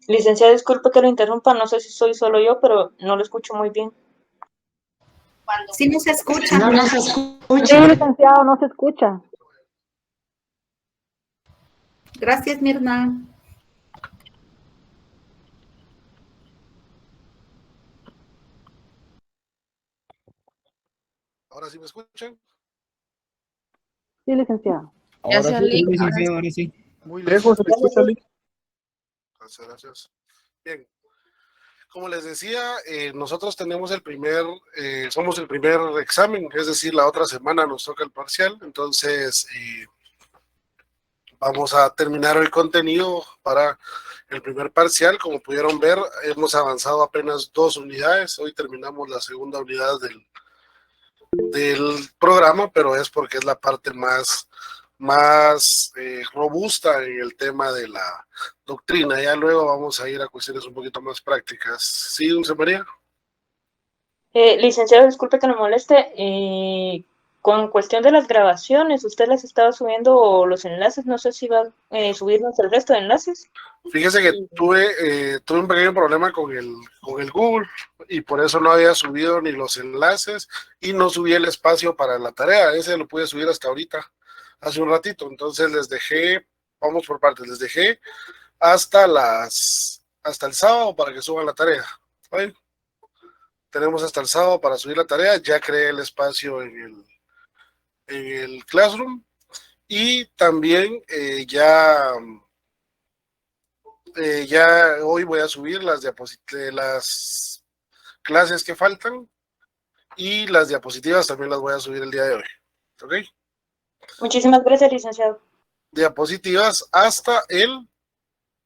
Licenciado, disculpe que lo interrumpa, no sé si soy solo yo, pero no lo escucho muy bien. Sí nos escucha. No nos Sí, escucha. licenciado, no se escucha. Gracias, Mirna. ¿Ahora sí me escuchan? Sí, licenciado. Ahora sí, Ahora licenciado, ahora sí. Muy lejos, ¿se me escucha, Lee? Gracias, gracias. Bien, como les decía, nosotros tenemos somos el primer examen, es decir, la otra semana nos toca el parcial, entonces vamos a terminar el contenido para el primer parcial. Como pudieron ver, hemos avanzado apenas 2 unidades, hoy terminamos la segunda unidad del programa, pero es porque es la parte más robusta en el tema de la doctrina. Ya luego vamos a ir a cuestiones un poquito más prácticas. ¿Sí, Dulce María? Licenciado, disculpe que no moleste. Con cuestión de las grabaciones, ¿usted las estaba subiendo los enlaces? No sé si va a subirnos el resto de enlaces. Fíjese que tuve un pequeño problema con el Google y por eso no había subido ni los enlaces y no subí el espacio para la tarea. Ese lo pude subir hasta ahorita, hace un ratito. Entonces les dejé, vamos por partes, les dejé hasta el sábado para que suban la tarea. ¿Vale? Tenemos hasta el sábado para subir la tarea. Ya creé el espacio en el Classroom y también ya hoy voy a subir las clases que faltan y las diapositivas también las voy a subir el día de hoy. ¿Ok? Muchísimas gracias, licenciado. Diapositivas hasta el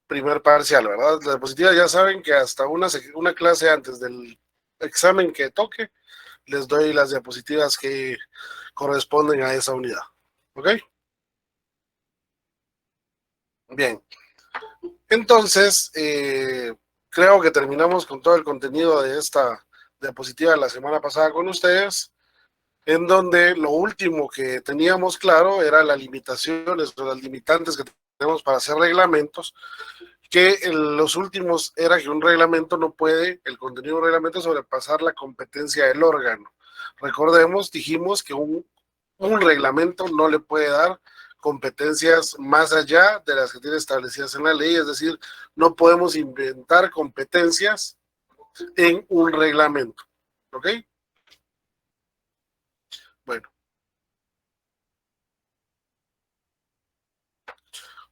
primer parcial, ¿verdad? Las diapositivas ya saben que hasta una clase antes del examen que toque, les doy las diapositivas que corresponden a esa unidad. ¿Ok? Bien. Entonces, creo que terminamos con todo el contenido de esta diapositiva de la semana pasada con ustedes, en donde lo último que teníamos claro era las limitaciones o las limitantes que tenemos para hacer reglamentos, que los últimos era que un reglamento no puede, el contenido de un reglamento sobrepasar la competencia del órgano. Recordemos, dijimos que un reglamento no le puede dar competencias más allá de las que tiene establecidas en la ley, es decir, no podemos inventar competencias en un reglamento. ¿Ok? Bueno.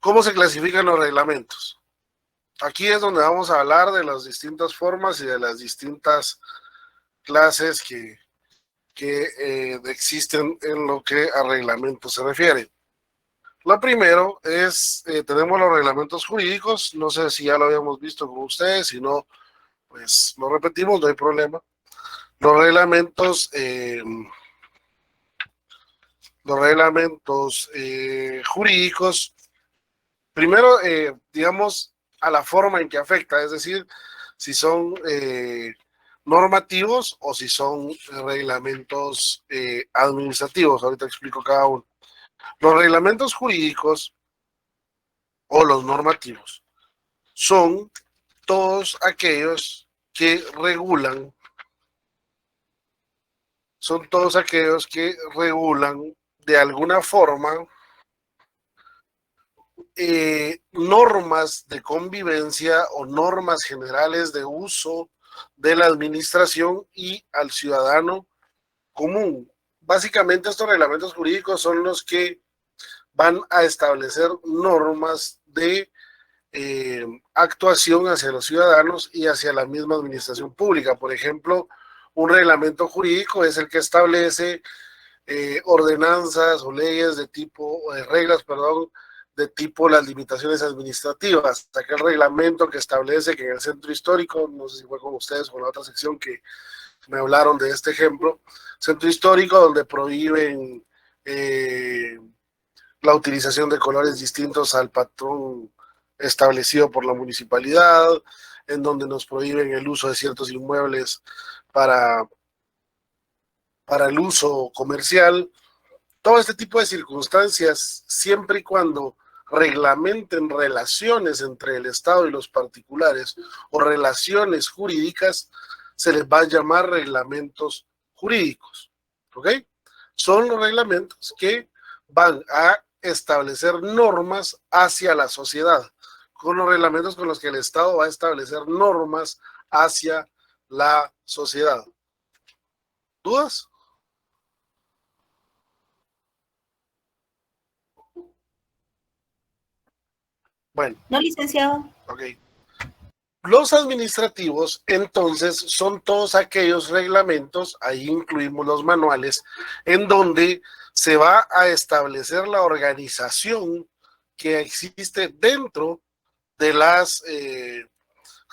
¿Cómo se clasifican los reglamentos? Aquí es donde vamos a hablar de las distintas formas y de las distintas clases que existen en lo que a reglamentos se refiere. Lo primero es, tenemos los reglamentos jurídicos, no sé si ya lo habíamos visto con ustedes, si no, pues lo repetimos, no hay problema. Los reglamentos jurídicos, primero, digamos, a la forma en que afecta, es decir, si son normativos o si son reglamentos administrativos. Ahorita explico cada uno. Los reglamentos jurídicos o los normativos son todos aquellos que regulan, son todos aquellos que regulan de alguna forma normas de convivencia o normas generales de uso de la administración y al ciudadano común. Básicamente estos reglamentos jurídicos son los que van a establecer normas de actuación hacia los ciudadanos y hacia la misma administración pública. Por ejemplo, un reglamento jurídico es el que establece ordenanzas o leyes de tipo, reglas, perdón, de tipo las limitaciones administrativas. Aquel reglamento que establece que en el centro histórico, no sé si fue con ustedes o con la otra sección que me hablaron de este ejemplo, centro histórico donde prohíben la utilización de colores distintos al patrón establecido por la municipalidad, en donde nos prohíben el uso de ciertos inmuebles para el uso comercial. Todo este tipo de circunstancias, siempre y cuando reglamenten relaciones entre el Estado y los particulares o relaciones jurídicas, se les va a llamar reglamentos jurídicos. ¿Ok? Son los reglamentos que van a establecer normas hacia la sociedad, con los reglamentos con los que el Estado va a establecer normas hacia la sociedad. ¿Dudas? Bueno. No, licenciado. Ok. Los administrativos, entonces, son todos aquellos reglamentos, ahí incluimos los manuales, en donde se va a establecer la organización que existe dentro de las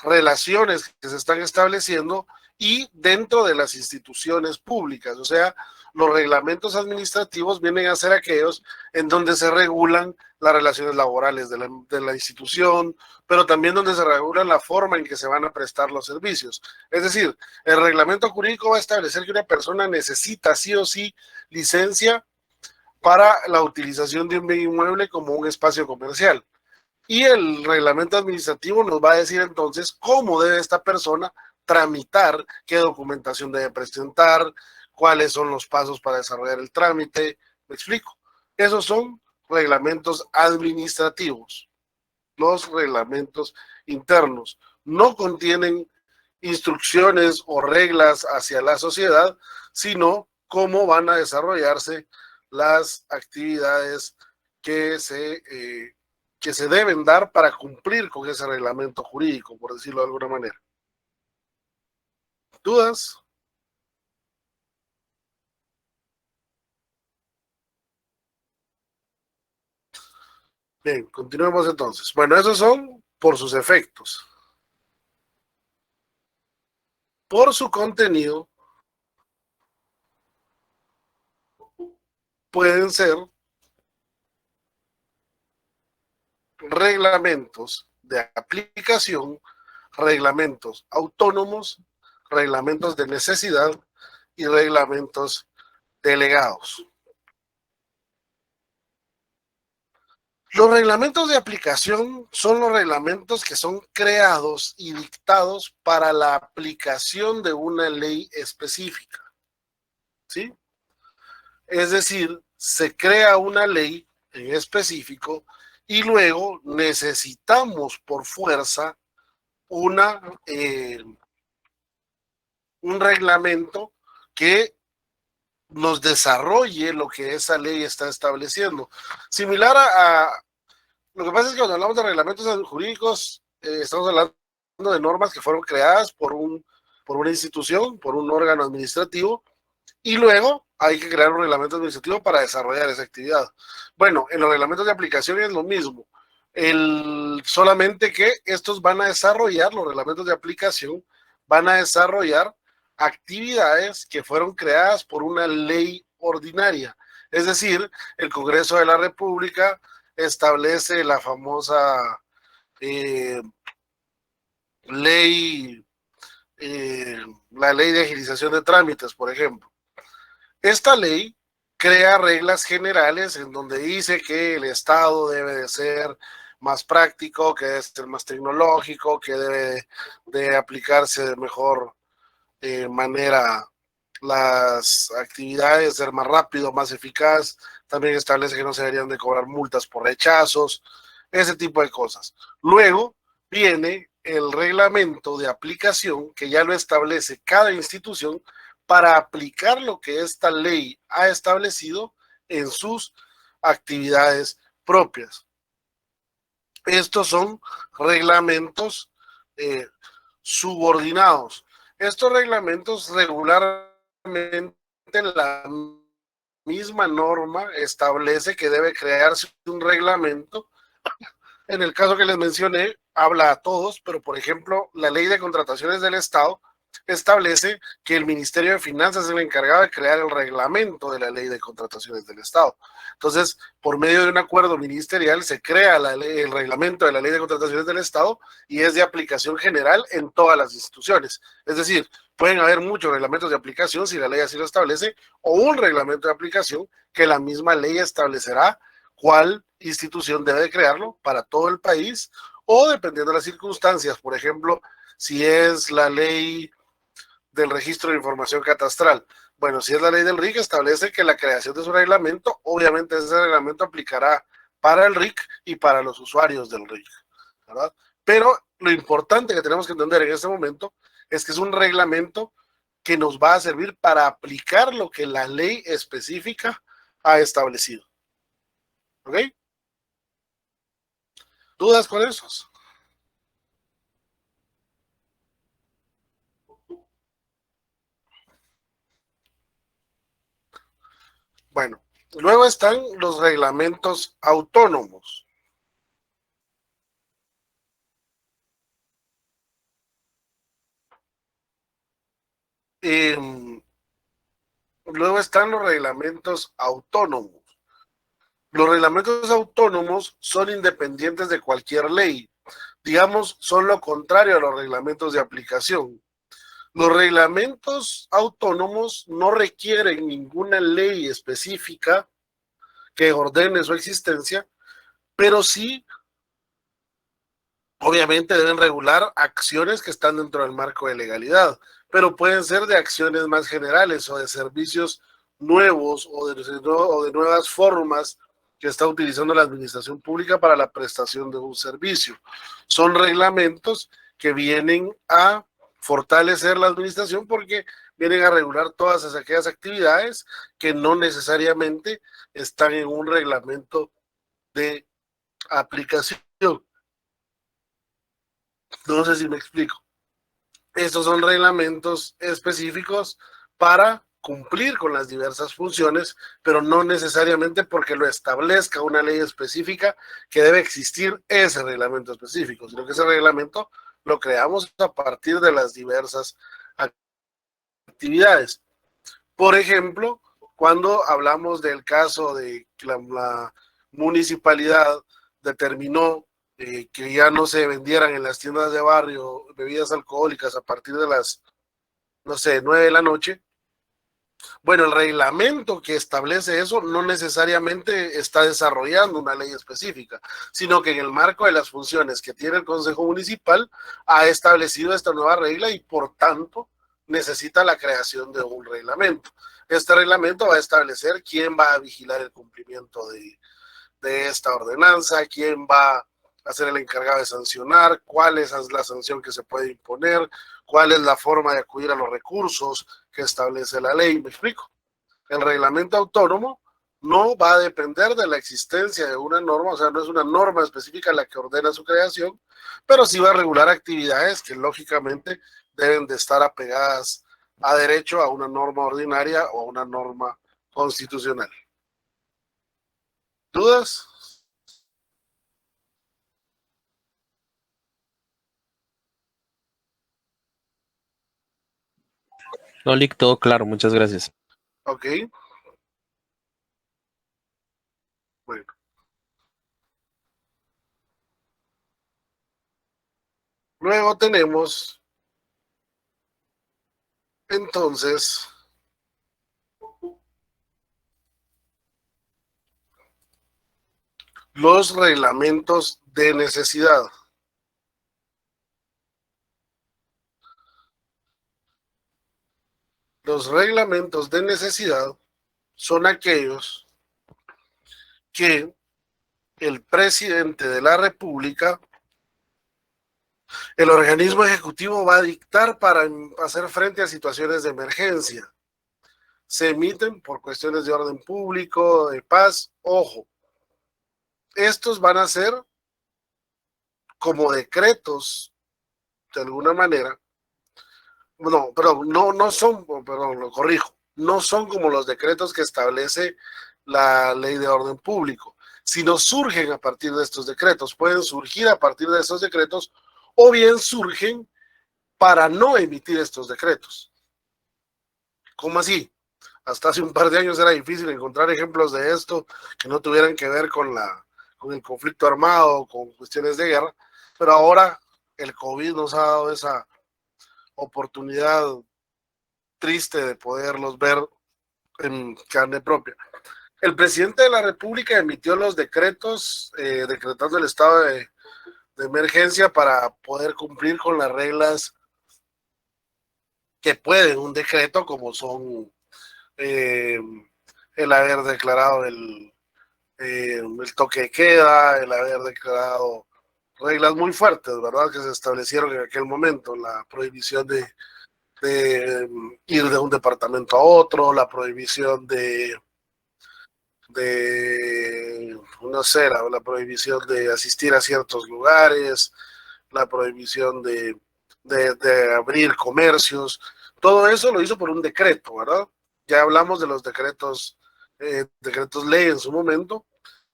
relaciones que se están estableciendo y dentro de las instituciones públicas. O sea, los reglamentos administrativos vienen a ser aquellos en donde se regulan las relaciones laborales de la institución, pero también donde se regula la forma en que se van a prestar los servicios. Es decir, el reglamento jurídico va a establecer que una persona necesita sí o sí licencia para la utilización de un bien inmueble como un espacio comercial. Y el reglamento administrativo nos va a decir entonces cómo debe esta persona tramitar, qué documentación debe presentar, cuáles son los pasos para desarrollar el trámite. ¿Me explico? Esos son reglamentos administrativos. Los reglamentos internos no contienen instrucciones o reglas hacia la sociedad, sino cómo van a desarrollarse las actividades que se deben dar para cumplir con ese reglamento jurídico, por decirlo de alguna manera. ¿Dudas? Bien, continuemos entonces. Bueno, esos son por sus efectos. Por su contenido, pueden ser reglamentos de aplicación, reglamentos autónomos, reglamentos de necesidad y reglamentos delegados. Los reglamentos de aplicación son los reglamentos que son creados y dictados para la aplicación de una ley específica. ¿Sí? Es decir, se crea una ley en específico y luego necesitamos por fuerza un reglamento que nos desarrolle lo que esa ley está estableciendo. Similar a lo que pasa es que cuando hablamos de reglamentos jurídicos, estamos hablando de normas que fueron creadas por una institución, por un órgano administrativo, y luego hay que crear un reglamento administrativo para desarrollar esa actividad. Bueno, en los reglamentos de aplicación es lo mismo, solamente que estos van a desarrollar, los reglamentos de aplicación van a desarrollar actividades que fueron creadas por una ley ordinaria. Es decir, el Congreso de la República establece la famosa ley, la ley de agilización de trámites, por ejemplo. Esta ley crea reglas generales en donde dice que el Estado debe de ser más práctico, que debe ser más tecnológico, que debe de aplicarse de mejor manera las actividades, ser más rápido, más eficaz. También establece que no se deberían de cobrar multas por rechazos, ese tipo de cosas. Luego viene el reglamento de aplicación que ya lo establece cada institución para aplicar lo que esta ley ha establecido en sus actividades propias. Estos son reglamentos subordinados. Estos reglamentos regularmente la misma norma establece que debe crearse un reglamento. En el caso que les mencioné, habla a todos, pero por ejemplo, la ley de contrataciones del Estado establece que el Ministerio de Finanzas es el encargado de crear el reglamento de la ley de contrataciones del Estado. Entonces, por medio de un acuerdo ministerial se crea el reglamento de la ley de contrataciones del Estado y es de aplicación general en todas las instituciones. Es decir, pueden haber muchos reglamentos de aplicación si la ley así lo establece, o un reglamento de aplicación que la misma ley establecerá cuál institución debe de crearlo para todo el país, o dependiendo de las circunstancias, por ejemplo, si es la ley del registro de información catastral. Bueno, si es la ley del RIC, establece que la creación de su reglamento, obviamente ese reglamento aplicará para el RIC y para los usuarios del RIC, ¿verdad? Pero lo importante que tenemos que entender en este momento es que es un reglamento que nos va a servir para aplicar lo que la ley específica ha establecido. ¿Ok? ¿Dudas con esos? Bueno, luego están los reglamentos autónomos. Luego están los reglamentos autónomos. Los reglamentos autónomos son independientes de cualquier ley. Digamos, son lo contrario a los reglamentos de aplicación. Los reglamentos autónomos no requieren ninguna ley específica que ordene su existencia, pero sí, obviamente, deben regular acciones que están dentro del marco de legalidad, pero pueden ser de acciones más generales o de servicios nuevos o de nuevas formas que está utilizando la administración pública para la prestación de un servicio. Son reglamentos que vienen a fortalecer la administración porque vienen a regular todas aquellas actividades que no necesariamente están en un reglamento de aplicación. No sé si me explico. Estos son reglamentos específicos para cumplir con las diversas funciones, pero no necesariamente porque lo establezca una ley específica que debe existir ese reglamento específico, sino que ese reglamento lo creamos a partir de las diversas actividades. Por ejemplo, cuando hablamos del caso de que la municipalidad determinó que ya no se vendieran en las tiendas de barrio bebidas alcohólicas a partir de las, no sé, 9 de la noche. Bueno, el reglamento que establece eso no necesariamente está desarrollando una ley específica, sino que en el marco de las funciones que tiene el Consejo Municipal ha establecido esta nueva regla y por tanto necesita la creación de un reglamento. Este reglamento va a establecer quién va a vigilar el cumplimiento de esta ordenanza, quién va a ser el encargado de sancionar, cuál es la sanción que se puede imponer, cuál es la forma de acudir a los recursos que establece la ley. ¿Me explico? El reglamento autónomo no va a depender de la existencia de una norma, o sea, no es una norma específica la que ordena su creación, pero sí va a regular actividades que lógicamente deben de estar apegadas a derecho, a una norma ordinaria o a una norma constitucional. ¿Dudas? No, Lick, todo claro, muchas gracias. Ok. Bueno. Luego tenemos, entonces, los reglamentos de necesidad. Los reglamentos de necesidad son aquellos que el presidente de la República, el organismo ejecutivo, va a dictar para hacer frente a situaciones de emergencia. Se emiten por cuestiones de orden público, de paz. Ojo, estos van a ser como decretos, de alguna manera. No, perdón, no son, perdón, lo corrijo, no son como los decretos que establece la ley de orden público, sino surgen a partir de estos decretos. Pueden surgir a partir de estos decretos o bien surgen para no emitir estos decretos. ¿Cómo así? Hasta hace un par de años era difícil encontrar ejemplos de esto que no tuvieran que ver con el conflicto armado, con cuestiones de guerra, pero ahora el COVID nos ha dado esa oportunidad triste de poderlos ver en carne propia. El presidente de la República emitió los decretos decretando el estado de emergencia para poder cumplir con las reglas que puede un decreto, como son el haber declarado el toque de queda, el haber declarado reglas muy fuertes, ¿verdad?, que se establecieron en aquel momento, la prohibición de ir de un departamento a otro, la prohibición no sé, la prohibición de asistir a ciertos lugares, la prohibición de abrir comercios. Todo eso lo hizo por un decreto, ¿verdad? Ya hablamos de los decretos ley en su momento,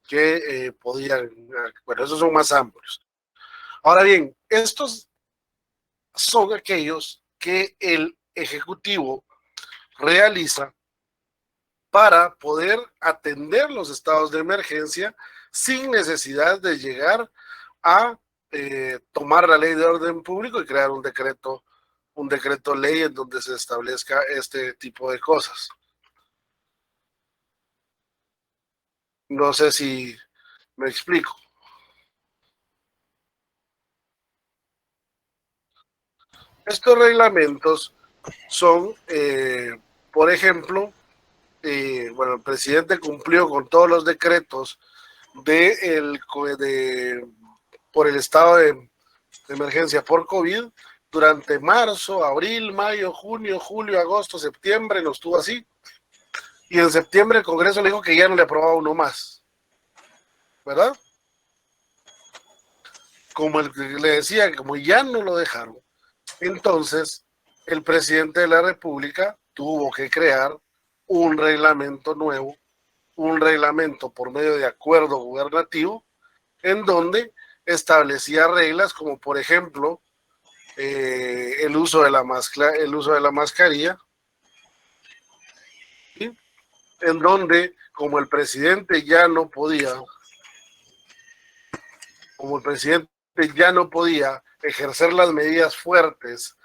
que podían, bueno, esos son más amplios. Ahora bien, estos son aquellos que el Ejecutivo realiza para poder atender los estados de emergencia sin necesidad de llegar a tomar la ley de orden público y crear un decreto ley en donde se establezca este tipo de cosas. No sé si me explico. Estos reglamentos son, por ejemplo, bueno, el presidente cumplió con todos los decretos por el estado de emergencia por COVID durante marzo, abril, mayo, junio, julio, agosto, septiembre, no estuvo así. Y en septiembre el Congreso le dijo que ya no le aprobaba uno más, ¿verdad? Como le decía, como ya no lo dejaron, entonces el presidente de la República tuvo que crear un reglamento nuevo, un reglamento por medio de acuerdo gubernativo, en donde establecía reglas como, por ejemplo, el uso de la mascarilla, ¿sí?, en donde, como el presidente ya no podía ejercer las medidas fuertes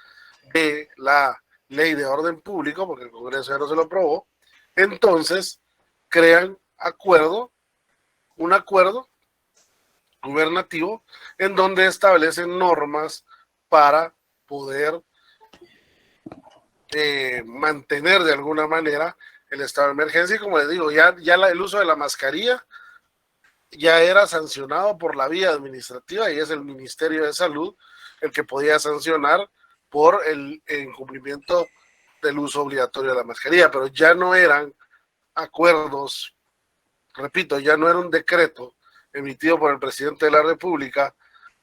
de la ley de orden público, porque el Congreso ya no se lo aprobó, entonces crean un acuerdo gubernativo en donde establecen normas para poder mantener de alguna manera el estado de emergencia. Y como les digo, ya el uso de la mascarilla ya era sancionado por la vía administrativa y es el Ministerio de Salud el que podía sancionar por el incumplimiento del uso obligatorio de la mascarilla, pero ya no eran acuerdos, repito, ya no era un decreto emitido por el presidente de la República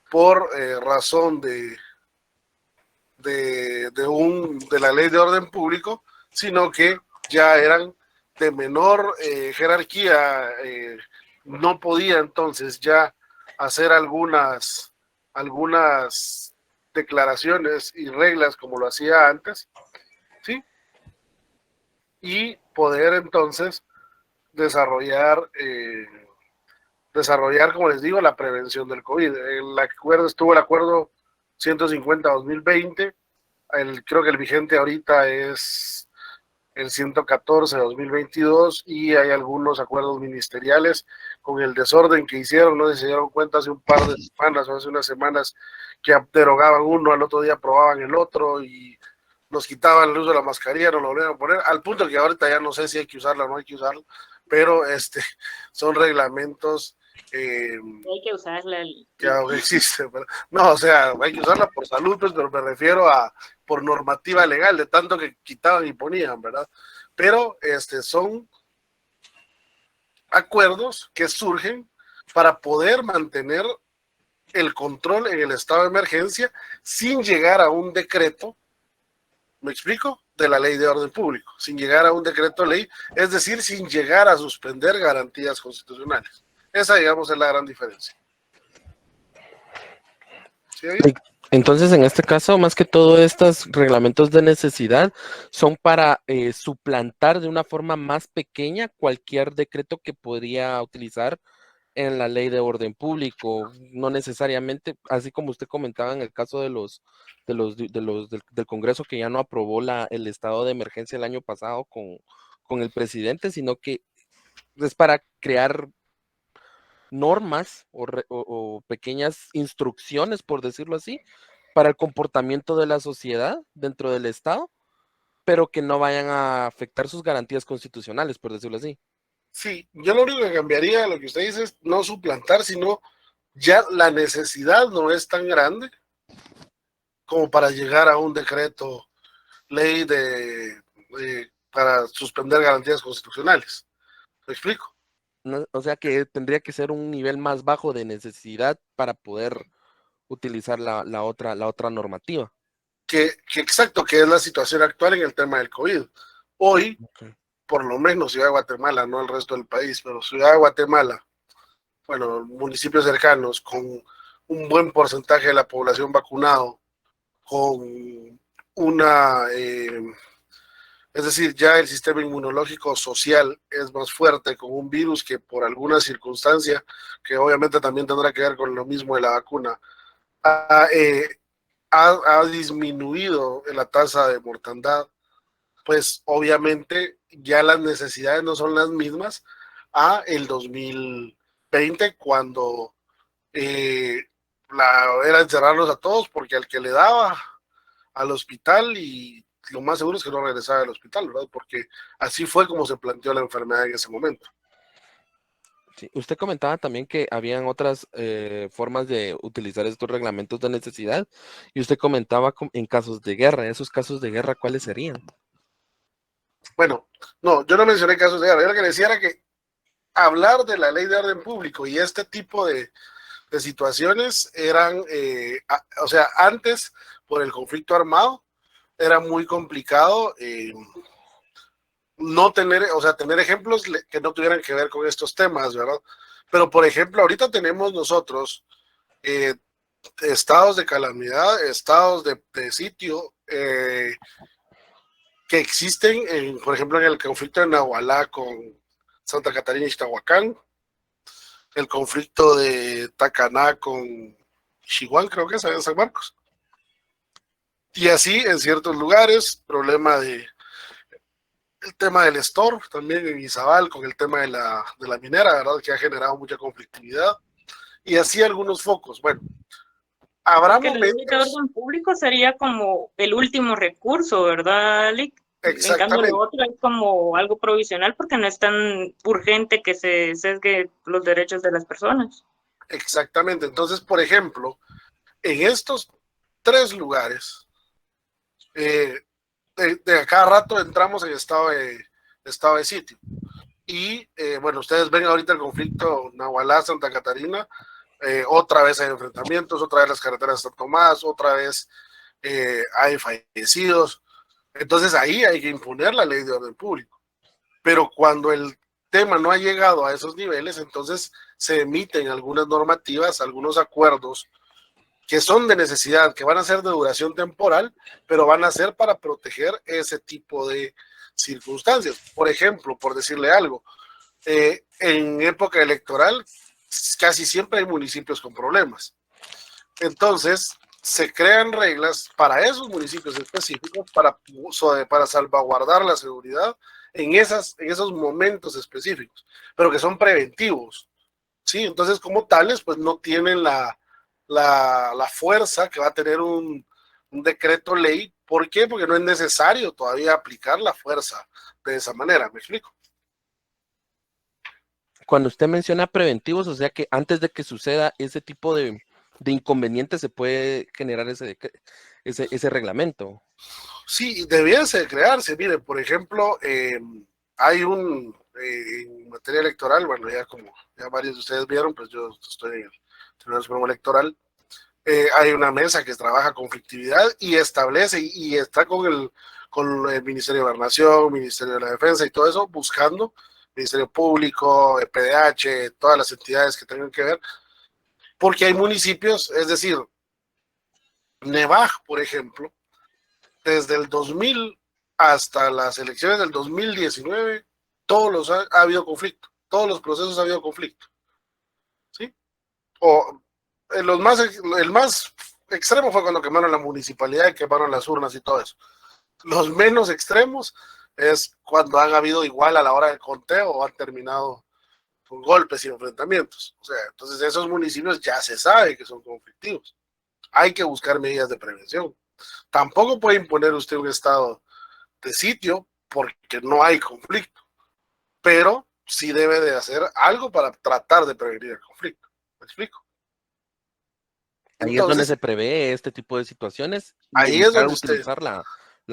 por razón de la ley de orden público, sino que ya eran de menor jerarquía. No podía entonces ya hacer algunas declaraciones y reglas como lo hacía antes, ¿sí? Y poder entonces desarrollar, como les digo, la prevención del COVID. Estuvo el acuerdo 150-2020, creo que el vigente ahorita es el 114 de 2022 y hay algunos acuerdos ministeriales con el desorden que hicieron, no sé si se dieron cuenta hace un par de semanas o hace unas semanas que derogaban uno, al otro día aprobaban el otro y nos quitaban el uso de la mascarilla, nos lo volvieron a poner, al punto que ahorita ya no sé si hay que usarla o no hay que usarla, pero son reglamentos hay que usarla. que aún existe, pero, no, o sea, hay que usarla por salud, pues, pero me refiero a por normativa legal, de tanto que quitaban y ponían, ¿verdad? Pero son acuerdos que surgen para poder mantener el control en el estado de emergencia sin llegar a un decreto, ¿me explico? De la ley de orden público, sin llegar a un decreto ley, es decir, sin llegar a suspender garantías constitucionales. Esa, digamos, es la gran diferencia. ¿Sí? Entonces, en este caso, más que todo, estos reglamentos de necesidad son para suplantar de una forma más pequeña cualquier decreto que podría utilizar en la ley de orden público, no necesariamente, así como usted comentaba en el caso del Congreso que ya no aprobó el estado de emergencia el año pasado con el presidente, sino que es para crear normas o pequeñas instrucciones, por decirlo así, para el comportamiento de la sociedad dentro del Estado, pero que no vayan a afectar sus garantías constitucionales, por decirlo así. Sí, yo lo único que cambiaría de lo que usted dice es no suplantar, sino ya la necesidad no es tan grande como para llegar a un decreto ley para suspender garantías constitucionales. ¿Me explico? ¿No? O sea que tendría que ser un nivel más bajo de necesidad para poder utilizar la otra normativa. Que exacto, que es la situación actual en el tema del COVID. Hoy, Okay. por lo menos Ciudad de Guatemala, no el resto del país, pero Ciudad de Guatemala, bueno, municipios cercanos, con un buen porcentaje de la población vacunado, con es decir, ya el sistema inmunológico social es más fuerte con un virus que por alguna circunstancia, que obviamente también tendrá que ver con lo mismo de la vacuna, ha disminuido la tasa de mortandad, pues obviamente ya las necesidades no son las mismas a el 2020 cuando era encerrarlos a todos porque al que le daba al hospital y lo más seguro es que no regresaba al hospital, ¿verdad? Porque así fue como se planteó la enfermedad en ese momento. Sí. Usted comentaba también que habían otras formas de utilizar estos reglamentos de necesidad y usted comentaba en casos de guerra. ¿Esos casos de guerra cuáles serían? Bueno, no, yo no mencioné casos de guerra. Yo lo que decía era que hablar de la ley de orden público y este tipo de situaciones eran, o sea, antes por el conflicto armado era muy complicado no tener, o sea, tener ejemplos que no tuvieran que ver con estos temas, ¿verdad? Pero, por ejemplo, ahorita tenemos nosotros estados de calamidad, estados de sitio que existen, por ejemplo, en el conflicto de Nahualá con Santa Catarina y Ixtahuacán, el conflicto de Tacaná con Xihuán, creo que es en San Marcos. Y así en ciertos lugares, el tema del store, también en Izabal, con el tema de la minera, ¿verdad? Que ha generado mucha conflictividad. Y así algunos focos. Bueno, habrá que momentos... la ley de orden público sería como el último recurso, ¿verdad, Lick? En cambio, lo otro es como algo provisional porque no es tan urgente que se sesgue los derechos de las personas. Exactamente. Entonces, por ejemplo, en estos 3 lugares, de cada rato entramos en estado de sitio. Y, bueno, ustedes ven ahorita el conflicto Nahualá-Santa Catarina, otra vez hay enfrentamientos, otra vez las carreteras están tomadas, otra vez hay fallecidos. Entonces ahí hay que imponer la ley de orden público. Pero cuando el tema no ha llegado a esos niveles, entonces se emiten algunas normativas, algunos acuerdos que son de necesidad, que van a ser de duración temporal, pero van a ser para proteger ese tipo de circunstancias. Por ejemplo, por decirle algo, en época electoral casi siempre hay municipios con problemas. Entonces, se crean reglas para esos municipios específicos para salvaguardar la seguridad en esos momentos específicos, pero que son preventivos, ¿sí? Entonces, como tales, pues no tienen la fuerza que va a tener un decreto ley. ¿Por qué? Porque no es necesario todavía aplicar la fuerza de esa manera, ¿me explico? Cuando usted menciona preventivos, o sea que antes de que suceda ese tipo de inconvenientes se puede generar ese reglamento. Sí, debiese de crearse. Mire, por ejemplo, hay en materia electoral, bueno, ya como ya varios de ustedes vieron, pues yo estoy en el Tribunal Supremo Electoral. Hay una mesa que trabaja conflictividad y establece y está con el Ministerio de Gobernación, Ministerio de la Defensa y todo eso, buscando Ministerio Público, PDH, todas las entidades que tengan que ver, porque hay municipios, es decir, Nevaj, por ejemplo, desde el 2000 hasta las elecciones del 2019, ha habido conflicto, todos los procesos ha habido conflicto, ¿sí? O el más extremo fue cuando quemaron la municipalidad y quemaron las urnas y todo eso. Los menos extremos es cuando han habido igual a la hora del conteo o han terminado con golpes y enfrentamientos. O sea, entonces esos municipios ya se sabe que son conflictivos. Hay que buscar medidas de prevención. Tampoco puede imponer usted un estado de sitio porque no hay conflicto, pero sí debe de hacer algo para tratar de prevenir el conflicto. ¿Me explico? Ahí es donde se prevé este tipo de situaciones y ahí es donde utilizar la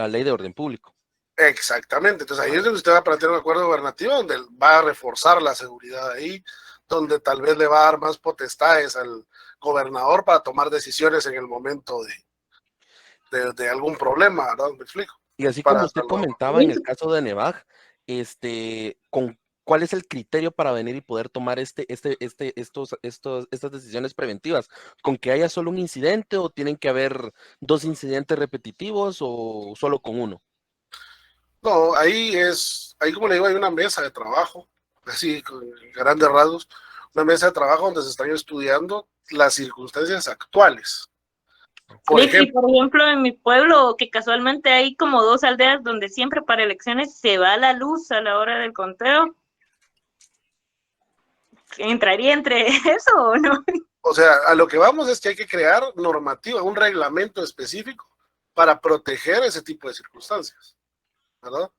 ley de orden público. Exactamente, entonces ahí es donde usted va a plantear un acuerdo gubernativo donde va a reforzar la seguridad ahí, donde tal vez le va a dar más potestades al gobernador para tomar decisiones en el momento de algún problema, ¿verdad? ¿Me explico? Y así como usted comentaba en el caso de Nevaj, ¿cuál es el criterio para venir y poder tomar estas decisiones preventivas? ¿Con que haya solo un incidente o tienen que haber 2 incidentes repetitivos o solo con uno? No, ahí como le digo, hay una mesa de trabajo, así con grandes rasgos, una mesa de trabajo donde se están estudiando las circunstancias actuales. Por ejemplo, en mi pueblo, que casualmente hay como 2 aldeas donde siempre para elecciones se va la luz a la hora del conteo. ¿Entraría entre eso o no? O sea, a lo que vamos es que hay que crear normativa, un reglamento específico para proteger ese tipo de circunstancias, ¿verdad?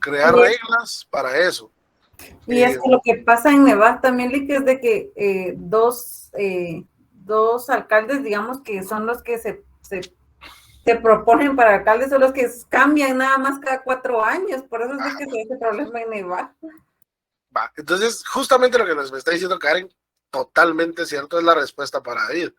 Crear reglas para eso. Y es que lo que pasa en Nevaj también, Lick, es de que dos alcaldes, digamos, que son los que se proponen para alcaldes, son los que cambian nada más cada 4 años, por eso es que se ve ese problema en Nevaj. Va, entonces, justamente lo que nos está diciendo Karen, totalmente cierto, es la respuesta para David.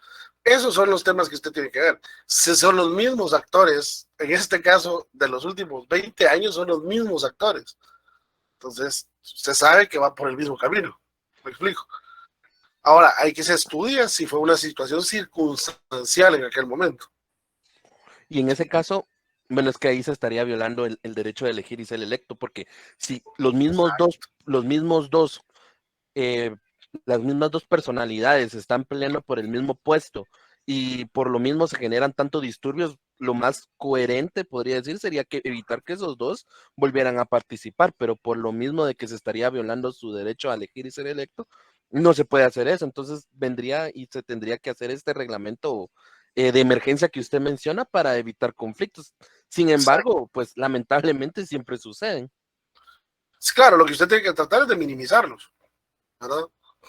Esos son los temas que usted tiene que ver. Si son los mismos actores, en este caso, de los últimos 20 años, son los mismos actores. Entonces, usted sabe que va por el mismo camino. ¿Me explico? Ahora, hay que se estudia si fue una situación circunstancial en aquel momento. Y en ese caso, bueno, es que ahí se estaría violando el derecho de elegir y ser electo, porque si las mismas 2 personalidades están peleando por el mismo puesto y por lo mismo se generan tantos disturbios, lo más coherente, podría decir, sería que evitar que esos 2 volvieran a participar, pero por lo mismo de que se estaría violando su derecho a elegir y ser electo, no se puede hacer eso. Entonces vendría y se tendría que hacer este reglamento de emergencia que usted menciona para evitar conflictos. Sin embargo, pues lamentablemente siempre suceden. Claro, lo que usted tiene que tratar es de minimizarlos, ¿verdad?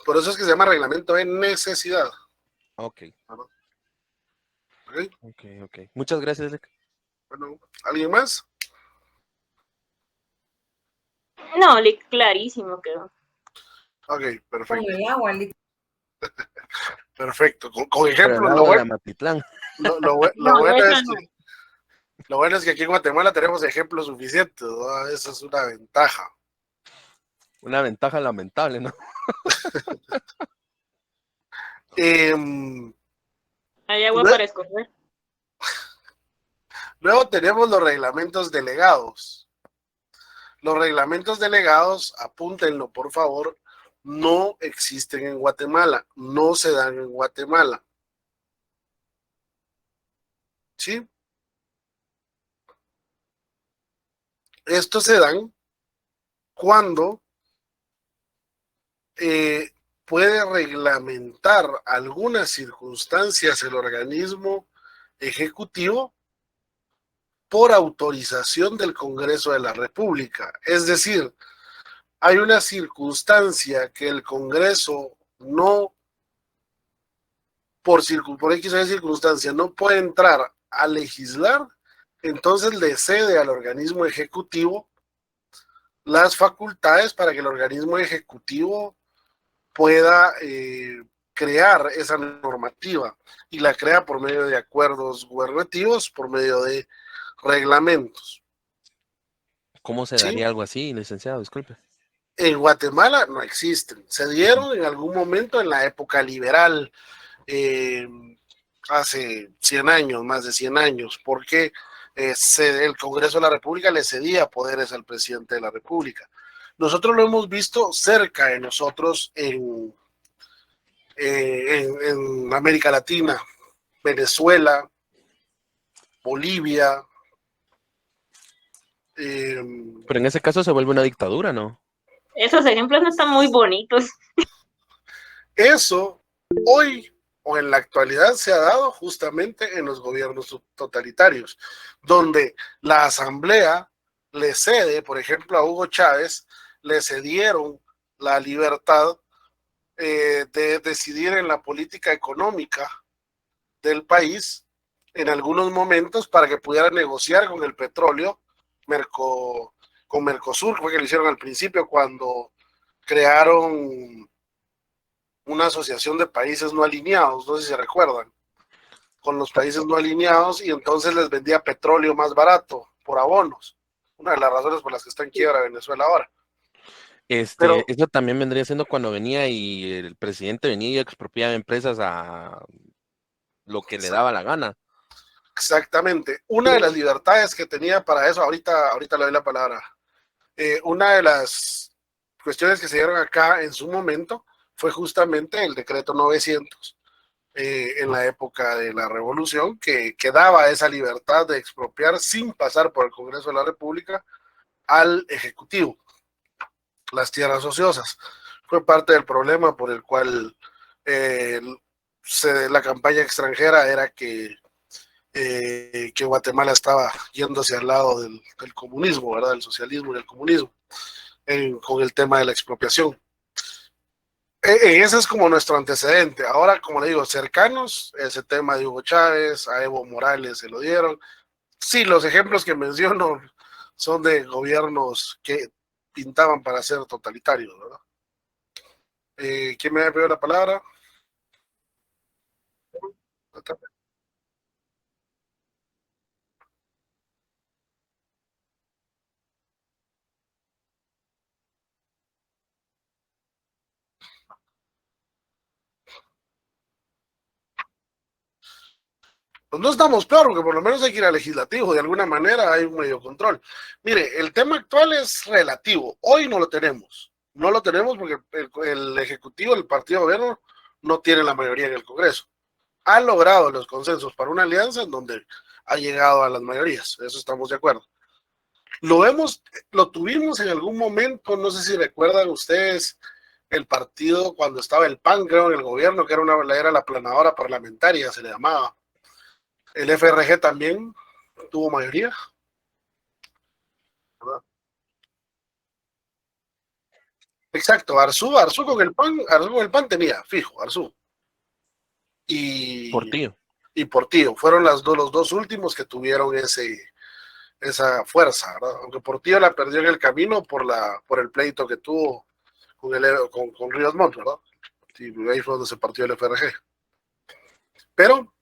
Por eso es que se llama reglamento de necesidad. Ok. ¿Okay? Ok. Muchas gracias, Lick. Bueno, ¿alguien más? No, Lick, clarísimo quedó. Ok, perfecto. Con el agua, Lick. Perfecto. Con ejemplo, lo bueno es que aquí en Guatemala tenemos ejemplos suficientes, ¿no? Esa es una ventaja. Una ventaja lamentable, ¿no? Hay agua para escoger. Luego tenemos los reglamentos delegados. Los reglamentos delegados, apúntenlo por favor, no existen en Guatemala, no se dan en Guatemala. ¿sí? Estos se dan cuando puede reglamentar algunas circunstancias el organismo ejecutivo por autorización del Congreso de la República. Es decir, hay una circunstancia que el Congreso no, por X o Y circunstancia, no puede entrar a legislar, entonces le cede al organismo ejecutivo las facultades para que el organismo ejecutivo pueda crear esa normativa, y la crea por medio de acuerdos gubernativos, por medio de reglamentos. ¿Cómo se daría algo así, licenciado? Disculpe. En Guatemala no existen. Se dieron en algún momento en la época liberal, hace 100 años, más de 100 años, porque el Congreso de la República le cedía poderes al presidente de la República. Nosotros lo hemos visto cerca de nosotros en América Latina, Venezuela, Bolivia. Pero en ese caso se vuelve una dictadura, ¿no? Esos ejemplos no están muy bonitos. Eso hoy o en la actualidad se ha dado justamente en los gobiernos totalitarios, donde la asamblea le cede, por ejemplo, a Hugo Chávez, le cedieron la libertad de decidir en la política económica del país en algunos momentos para que pudiera negociar con el petróleo, con Mercosur, fue que lo hicieron al principio cuando crearon una asociación de países no alineados, no sé si se recuerdan, con los países no alineados, y entonces les vendía petróleo más barato por abonos, una de las razones por las que está en quiebra Venezuela ahora. Pero eso también vendría siendo cuando venía y el presidente venía y expropiaba empresas a lo que le daba la gana. Exactamente. Una de las libertades que tenía para eso, ahorita le doy la palabra, una de las cuestiones que se dieron acá en su momento fue justamente el decreto 900 en la época de la Revolución, que daba esa libertad de expropiar sin pasar por el Congreso de la República al Ejecutivo las tierras ociosas. Fue parte del problema por el cual la campaña extranjera era que Guatemala estaba yéndose al lado del comunismo, ¿verdad? Del socialismo y del comunismo, con el tema de la expropiación. Ese es como nuestro antecedente. Ahora, como le digo, cercanos, ese tema de Hugo Chávez, a Evo Morales se lo dieron. Sí, los ejemplos que menciono son de gobiernos que pintaban para ser totalitarios, ¿verdad? ¿Quién me ha pedido la palabra? Pues no estamos peor, porque por lo menos hay que ir al legislativo, de alguna manera hay un medio control. Mire, el tema actual es relativo, hoy no lo tenemos porque el Ejecutivo, el partido de gobierno, no tiene la mayoría en el Congreso. Ha logrado los consensos para una alianza en donde ha llegado a las mayorías, eso estamos de acuerdo. Lo tuvimos en algún momento, no sé si recuerdan ustedes, el partido cuando estaba el PAN, creo, en el gobierno, que era la planadora parlamentaria, se le llamaba. El FRG también tuvo mayoría, ¿verdad? Exacto, Arzú con el PAN tenía, fijo, Arzú. Y Portillo. Fueron los dos últimos que tuvieron esa fuerza, ¿verdad? Aunque Portillo la perdió en el camino por el pleito que tuvo con Ríos Montt, ¿verdad? Sí, ahí fue donde se partió el FRG. Pero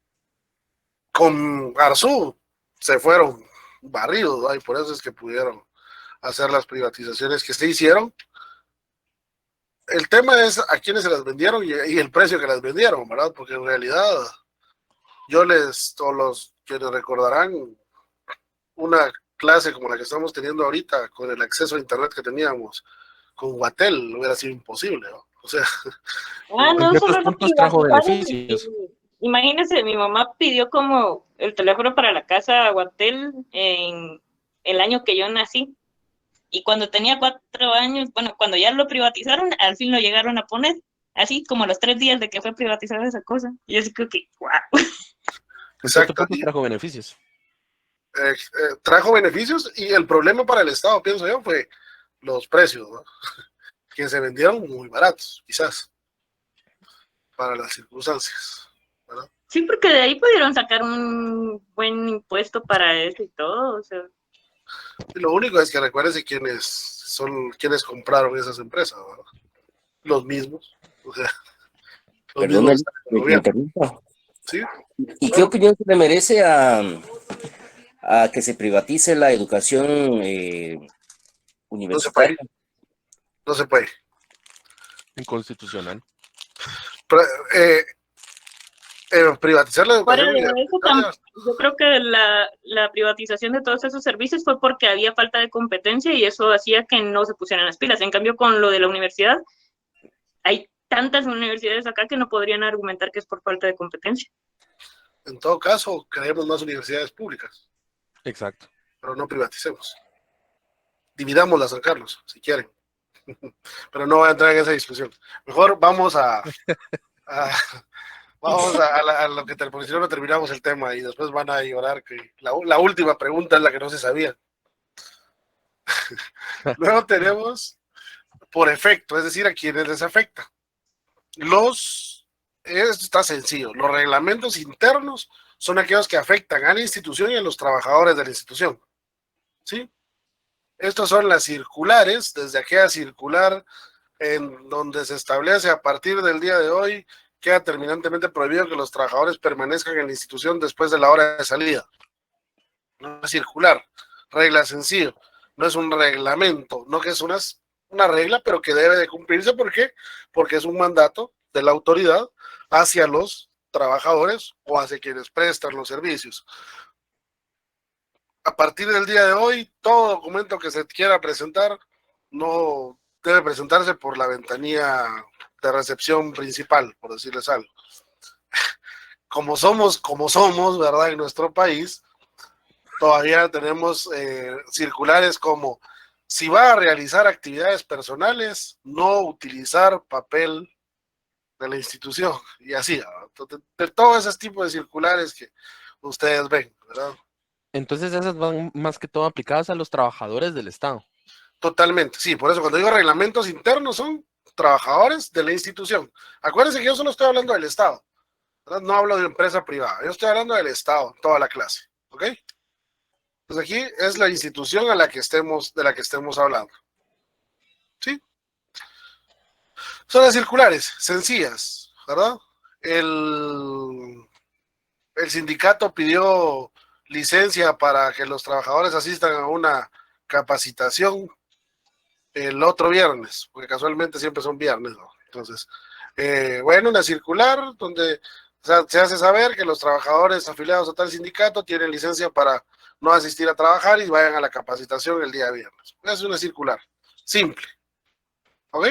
con Arzú se fueron barridos, ¿verdad? Y por eso es que pudieron hacer las privatizaciones que se hicieron. El tema es a quiénes se las vendieron y el precio que las vendieron, ¿verdad? Porque en realidad, todos los que recordarán una clase como la que estamos teniendo ahorita, con el acceso a internet que teníamos con Guatel, hubiera sido imposible, ¿no? O sea, no en solo puntos trajo beneficios. imagínense, mi mamá pidió como el teléfono para la casa Guatel en el año que yo nací. Y cuando tenía 4 años, bueno, cuando ya lo privatizaron, al fin lo llegaron a poner, así como a los 3 días de que fue privatizada esa cosa. Y yo así creo que, wow. Exacto. Trajo beneficios. Trajo beneficios y el problema para el Estado, pienso yo, fue los precios, ¿no? Que se vendieron muy baratos, quizás, para las circunstancias, ¿verdad? Sí, porque de ahí pudieron sacar un buen impuesto para eso y todo, o sea. Y lo único es que recuérdense quienes compraron esas empresas, ¿verdad? Los mismos, o sea, los Perdón, mismos me interrumpa. ¿sí? ¿Y qué opinión se le merece a que se privatice la educación universitaria? No se puede. Inconstitucional. Privatizar la educación universitaria. Yo creo que la privatización de todos esos servicios fue porque había falta de competencia y eso hacía que no se pusieran las pilas. En cambio, con lo de la universidad, hay tantas universidades acá que no podrían argumentar que es por falta de competencia. En todo caso, creemos más universidades públicas. Exacto. Pero no privaticemos. Dividámoslas, San Carlos, si quieren. Pero no voy a entrar en esa discusión. Mejor vamos a lo que porque si no terminamos el tema y después van a llorar que la última pregunta es la que no se sabía. Luego tenemos por efecto, es decir, a quienes les afecta. Esto está sencillo. Los reglamentos internos son aquellos que afectan a la institución y a los trabajadores de la institución. ¿Sí? Estas son las circulares, desde aquella circular en donde se establece a partir del día de hoy queda terminantemente prohibido que los trabajadores permanezcan en la institución después de la hora de salida. No es circular, regla sencillo, no es un reglamento, no que es una regla, pero que debe de cumplirse. ¿Por qué? Porque es un mandato de la autoridad hacia los trabajadores o hacia quienes prestan los servicios. A partir del día de hoy, todo documento que se quiera presentar no debe presentarse por la ventanilla de recepción principal, por decirles algo. Como somos, ¿verdad? En nuestro país, todavía tenemos circulares como: si va a realizar actividades personales, no utilizar papel de la institución, y así, de todos esos tipos de circulares que ustedes ven, ¿verdad? Entonces esas van más que todo aplicadas a los trabajadores del Estado. Totalmente, sí, por eso cuando digo reglamentos internos son trabajadores de la institución. Acuérdense que yo solo estoy hablando del Estado, ¿verdad? No hablo de empresa privada, yo estoy hablando del Estado, toda la clase, ¿ok? Pues aquí es la institución de la que estemos hablando. ¿Sí? Son las circulares, sencillas, ¿verdad? El sindicato pidió licencia para que los trabajadores asistan a una capacitación el otro viernes, porque casualmente siempre son viernes, ¿no? Entonces, una circular donde se hace saber que los trabajadores afiliados a tal sindicato tienen licencia para no asistir a trabajar y vayan a la capacitación el día viernes. Es una circular, simple. ¿Ok?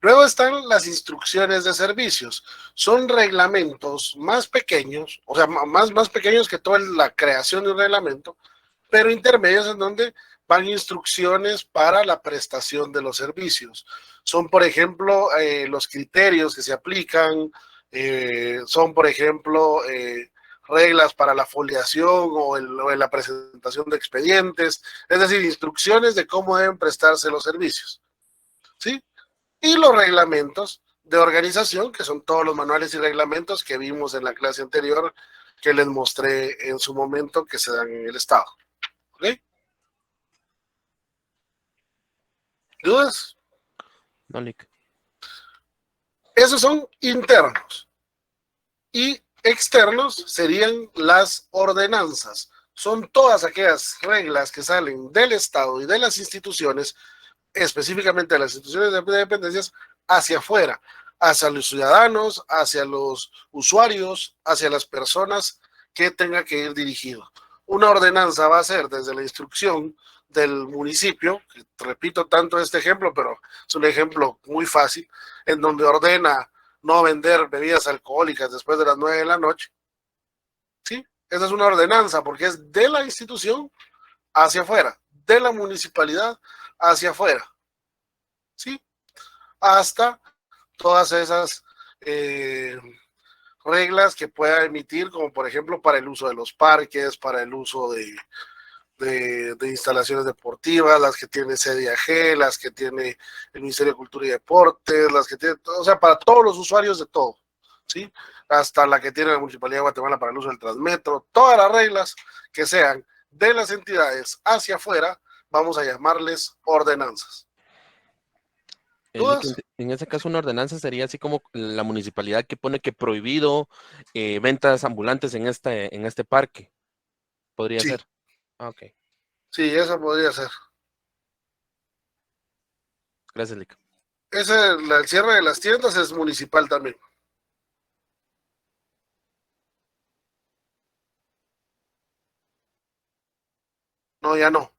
Luego están las instrucciones de servicios. Son reglamentos más pequeños, o sea, más pequeños que toda la creación de un reglamento, pero intermedios en donde van instrucciones para la prestación de los servicios. Son, por ejemplo, los criterios que se aplican, son, por ejemplo, reglas para la foliación o en la presentación de expedientes, es decir, instrucciones de cómo deben prestarse los servicios. ¿Sí? Y los reglamentos de organización, que son todos los manuales y reglamentos que vimos en la clase anterior, que les mostré en su momento, que se dan en el Estado. ¿Ok? ¿Dudas? No, Lick. Esos son internos. Y externos serían las ordenanzas. Son todas aquellas reglas que salen del Estado y de las instituciones, específicamente de las instituciones de dependencias, hacia afuera, hacia los ciudadanos, hacia los usuarios, hacia las personas que tenga que ir dirigido. Una ordenanza va a ser desde la instrucción del municipio, repito tanto este ejemplo, pero es un ejemplo muy fácil, en donde ordena no vender bebidas alcohólicas después de las 9 de la noche. ¿Sí? Esa es una ordenanza porque es de la institución hacia afuera, de la municipalidad hacia afuera. ¿Sí? Hasta todas esas reglas que pueda emitir, como por ejemplo para el uso de los parques, para el uso de instalaciones deportivas, las que tiene CDAG, las que tiene el Ministerio de Cultura y Deportes, las que tiene, o sea, para todos los usuarios de todo, ¿sí? Hasta la que tiene la Municipalidad de Guatemala para el uso del Transmetro, todas las reglas que sean de las entidades hacia afuera, vamos a llamarles ordenanzas. En ese caso, una ordenanza sería así como la municipalidad que pone que prohibido ventas ambulantes en este parque. ¿Podría ser? Ah, ok. Sí, esa podría ser. Gracias, Lick. El cierre de las tiendas es municipal también. No, ya no.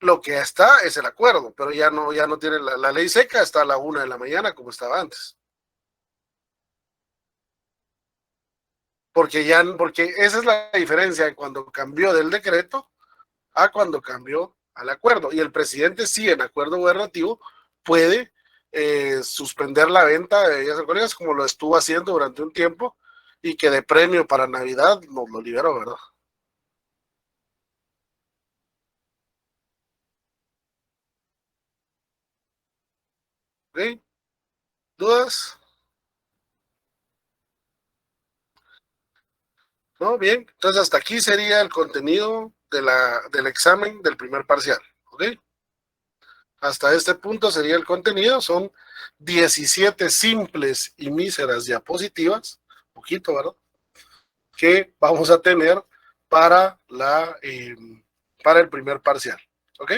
Lo que está es el acuerdo, pero ya no tiene la ley seca hasta la 1 de la mañana como estaba antes. Porque esa es la diferencia cuando cambió del decreto a cuando cambió al acuerdo. Y el presidente sí, en acuerdo gubernativo, puede suspender la venta de bebidas alcohólicas como lo estuvo haciendo durante un tiempo y que de premio para Navidad nos lo liberó, ¿verdad? ¿Ok? ¿Dudas? No, bien. Entonces hasta aquí sería el contenido del examen del primer parcial. ¿Ok? Hasta este punto sería el contenido. Son 17 simples y míseras diapositivas, poquito, ¿verdad? Que vamos a tener para el primer parcial. ¿Ok?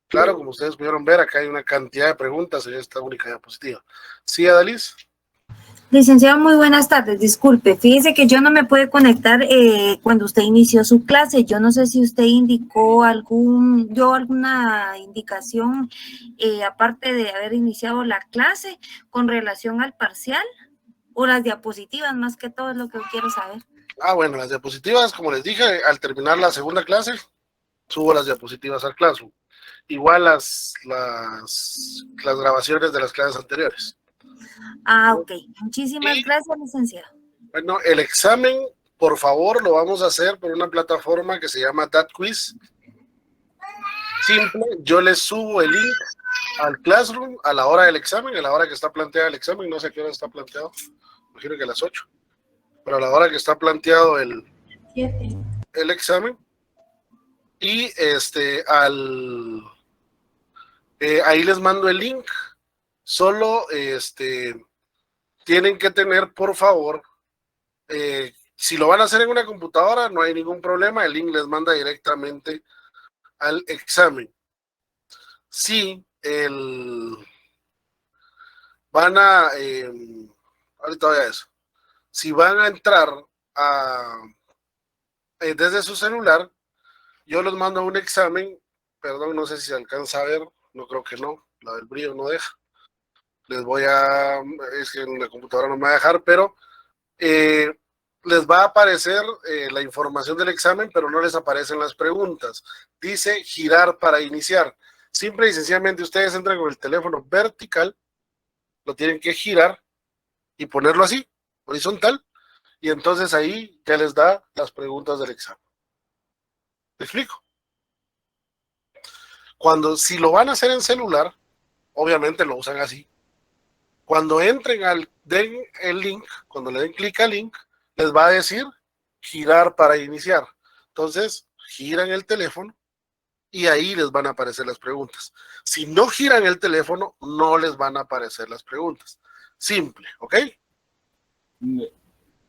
Claro, como ustedes pudieron ver, acá hay una cantidad de preguntas en esta única diapositiva. ¿Sí, Adalis? Licenciado, muy buenas tardes. Disculpe, fíjese que yo no me pude conectar cuando usted inició su clase. Yo no sé si usted indicó alguna indicación, aparte de haber iniciado la clase, con relación al parcial o las diapositivas, más que todo es lo que quiero saber. Bueno, las diapositivas, como les dije, al terminar la segunda clase, subo las diapositivas al Classroom. Igual las grabaciones de las clases anteriores. Ok. Muchísimas gracias, licenciado. Bueno, el examen, por favor, lo vamos a hacer por una plataforma que se llama DatQuiz. Simple, yo les subo el link al Classroom a la hora del examen, a la hora que está planteado el examen, no sé a qué hora está planteado, imagino que a las 8, pero a la hora que está planteado el examen, y ahí les mando el link. Solo tienen que tener, por favor, si lo van a hacer en una computadora, no hay ningún problema, el link les manda directamente al examen. Si ahorita voy a eso, si van a entrar desde su celular, yo les mando un examen, perdón, no sé si se alcanza a ver, no creo que no, la del brillo no deja. Es que en la computadora no me va a dejar, pero les va a aparecer la información del examen, pero no les aparecen las preguntas. Dice girar para iniciar. Simple y sencillamente ustedes entran con el teléfono vertical, lo tienen que girar y ponerlo así, horizontal, y entonces ahí ya les da las preguntas del examen. ¿Me explico? Si lo van a hacer en celular, obviamente lo usan así. Cuando entren den el link, cuando le den clic al link, les va a decir girar para iniciar. Entonces, giran el teléfono y ahí les van a aparecer las preguntas. Si no giran el teléfono, no les van a aparecer las preguntas. Simple, ¿ok?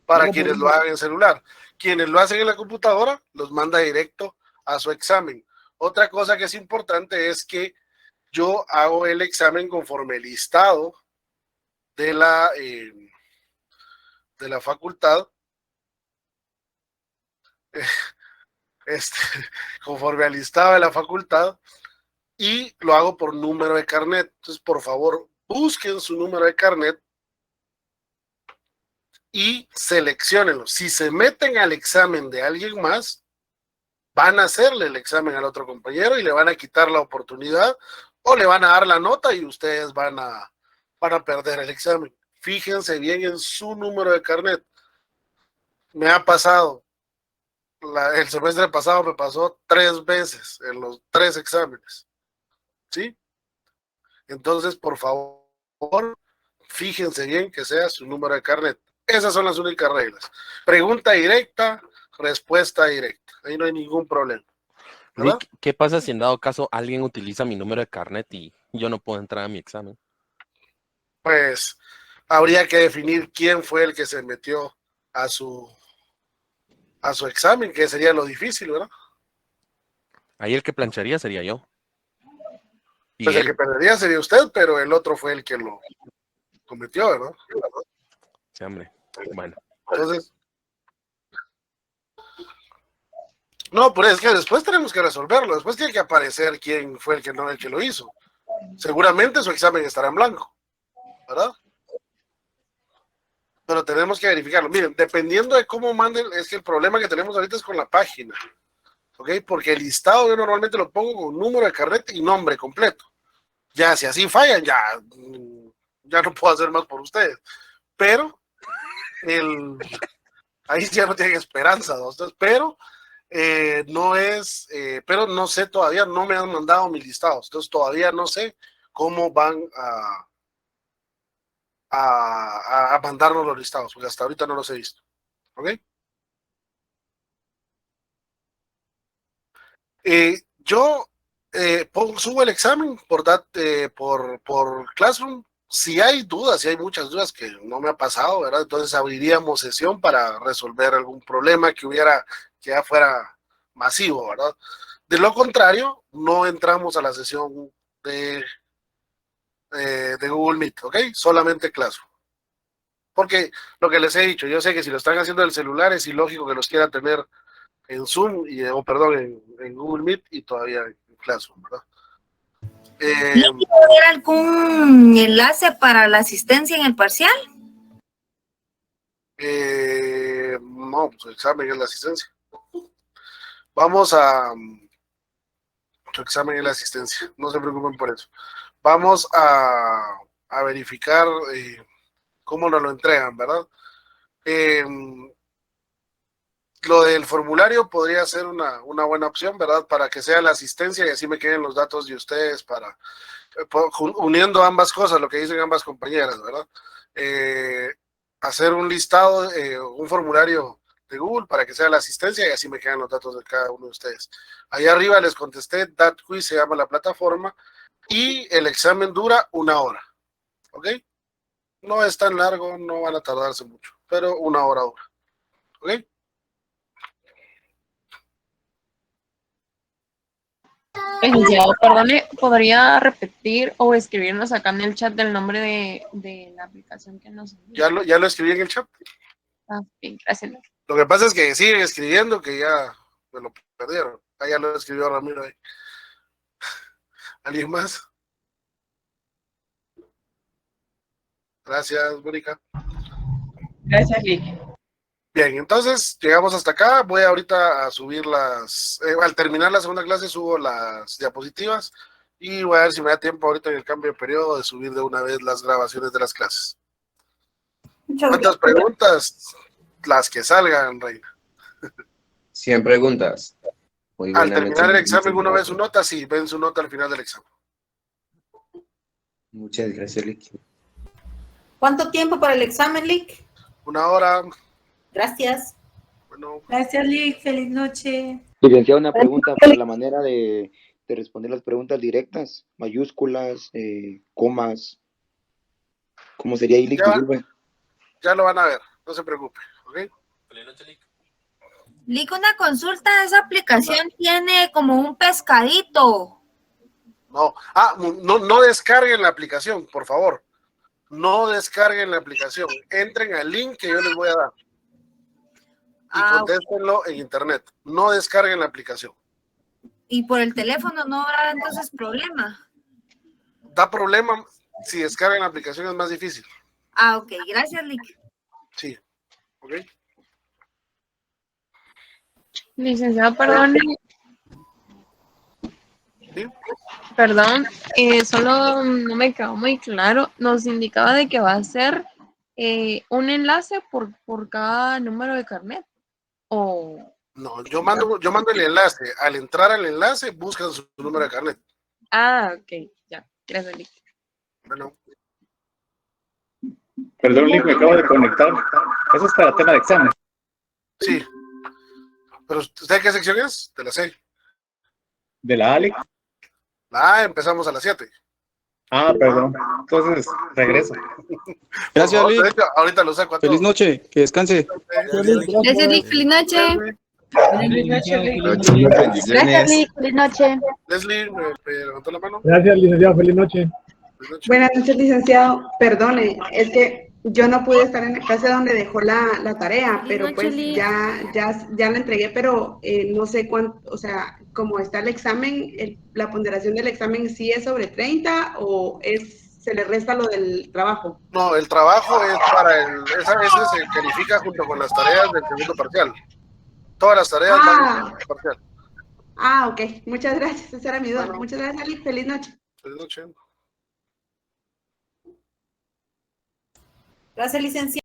Para quienes lo hagan en celular. Quienes lo hacen en la computadora, los manda directo a su examen. Otra cosa que es importante es que yo hago el examen conforme el listado de la facultad, conforme al listado de la facultad, y lo hago por número de carnet. Entonces, por favor, busquen su número de carnet y selecciónenlo. Si se meten al examen de alguien más, van a hacerle el examen al otro compañero y le van a quitar la oportunidad o le van a dar la nota y ustedes van a perder el examen. Fíjense bien en su número de carnet. Me ha pasado, el semestre pasado me pasó 3 veces en los 3 exámenes. ¿Sí? Entonces, por favor, fíjense bien que sea su número de carnet. Esas son las únicas reglas. Pregunta directa, respuesta directa. Ahí no hay ningún problema. ¿Verdad? Nick, ¿qué pasa si en dado caso alguien utiliza mi número de carnet y yo no puedo entrar a mi examen? Pues habría que definir quién fue el que se metió a su examen, que sería lo difícil, ¿verdad? Ahí el que plancharía sería yo. Y Pues el que perdería sería usted, pero el otro fue el que lo cometió, ¿verdad? Sí, hombre. Bueno. Entonces, no, pero es que después tenemos que resolverlo. Después tiene que aparecer quién fue el que lo hizo. Seguramente su examen estará en blanco, ¿verdad? Pero tenemos que verificarlo. Miren, dependiendo de cómo manden, es que el problema que tenemos ahorita es con la página, ¿ok? Porque el listado yo normalmente lo pongo con número de carnet y nombre completo. Ya, si así fallan, ya no puedo hacer más por ustedes. Pero ahí ya no tienen esperanza, ¿no? Entonces, pero pero no sé todavía, no me han mandado mis listados, entonces todavía no sé cómo van a mandarnos los listados, porque hasta ahorita no los he visto. ¿Ok? Yo subo el examen por Classroom. Si hay dudas, si hay muchas dudas que no me ha pasado, ¿verdad? Entonces abriríamos sesión para resolver algún problema que ya fuera masivo, ¿verdad? De lo contrario, no entramos a la sesión de Google Meet, ¿ok? Solamente Classroom. Porque lo que les he dicho, yo sé que si lo están haciendo en el celular es ilógico que los quiera tener en Zoom, en Google Meet y todavía en Classroom, ¿verdad? ¿Quiere haber algún enlace para la asistencia en el parcial? No, pues el examen es la asistencia. Vamos a... Su examen es la asistencia, no se preocupen por eso. Vamos a verificar cómo nos lo entregan, ¿verdad? Lo del formulario podría ser una buena opción, ¿verdad? Para que sea la asistencia y así me queden los datos de ustedes para uniendo ambas cosas, lo que dicen ambas compañeras, ¿verdad? Hacer un listado, un formulario de Google para que sea la asistencia y así me quedan los datos de cada uno de ustedes. Ahí arriba les contesté, That Quiz se llama la plataforma y el examen dura 1 hora, ¿ok? No es tan largo, no van a tardarse mucho, pero 1 hora dura, ¿ok? Licenciado, perdone, ¿podría repetir o escribirnos acá en el chat el nombre de la aplicación que nos envió? Ya lo escribí en el chat. Ah, bien, gracias. Lo que pasa es que siguen escribiendo que ya me lo perdieron. Ah, ya lo escribió Ramiro ahí. ¿Alguien más? Gracias, Mónica. Gracias, Lick. Bien, entonces llegamos hasta acá. Voy ahorita a subir al terminar la segunda clase subo las diapositivas y voy a ver si me da tiempo ahorita en el cambio de periodo de subir de una vez las grabaciones de las clases. ¿Cuántas preguntas? Las que salgan, Reina. 100 preguntas. Al terminar el examen uno ve su nota, sí, ven su nota al final del examen. Muchas gracias, Lick. ¿Cuánto tiempo para el examen, Lick? 1 hora. Gracias. Bueno. Gracias, Lick. Feliz noche. Licenciado, una pregunta para la manera de responder las preguntas directas, mayúsculas, comas. ¿Cómo sería ahí, Lick? Ya lo van a ver, no se preocupe, ¿ok? Lick, una consulta, esa aplicación tiene como un pescadito. No descarguen la aplicación, por favor. No descarguen la aplicación. Entren al link que yo les voy a dar. Y contéstenlo en internet. No descarguen la aplicación. Y por el teléfono no habrá entonces problema. Da problema. Si descargan la aplicación es más difícil. Ah, ok. Gracias, Lick. Sí. Ok. Licenciado, perdone. ¿Sí? Perdón, solo no me quedó muy claro. Nos indicaba de que va a ser un enlace por cada número de carnet. O... No, yo mando el enlace. Al entrar al enlace, buscan su número de carnet. Ah, ok, ya. Gracias, Lick. Bueno. Perdón, Lick, me acabo de conectar. Eso es para tema de examen. Sí. ¿Pero usted qué sección es? De la 6. ¿De la ALIC? Empezamos a las 7. Ah, perdón. Entonces, regreso. Gracias, Lick. Ahorita lo saco a Feliz noche, que descanse. Gracias, Lick. Feliz noche. Gracias, Lick. Feliz noche. Leslie, me levantó la mano. Gracias, licenciado. Feliz noche. Buenas noches, licenciado. Perdone, es que yo no pude estar en la clase donde dejó la tarea, pero pues ya la entregué, pero no sé cuánto, o sea, como está el examen, la ponderación del examen sí es sobre 30 o se le resta lo del trabajo. No, el trabajo es para ese se califica junto con las tareas del segundo parcial. Todas las tareas van al segundo parcial. Ah, ok. Muchas gracias. Esa era mi duda. Bueno. Muchas gracias, Ali. Feliz noche. Feliz noche. Gracias, licenciado.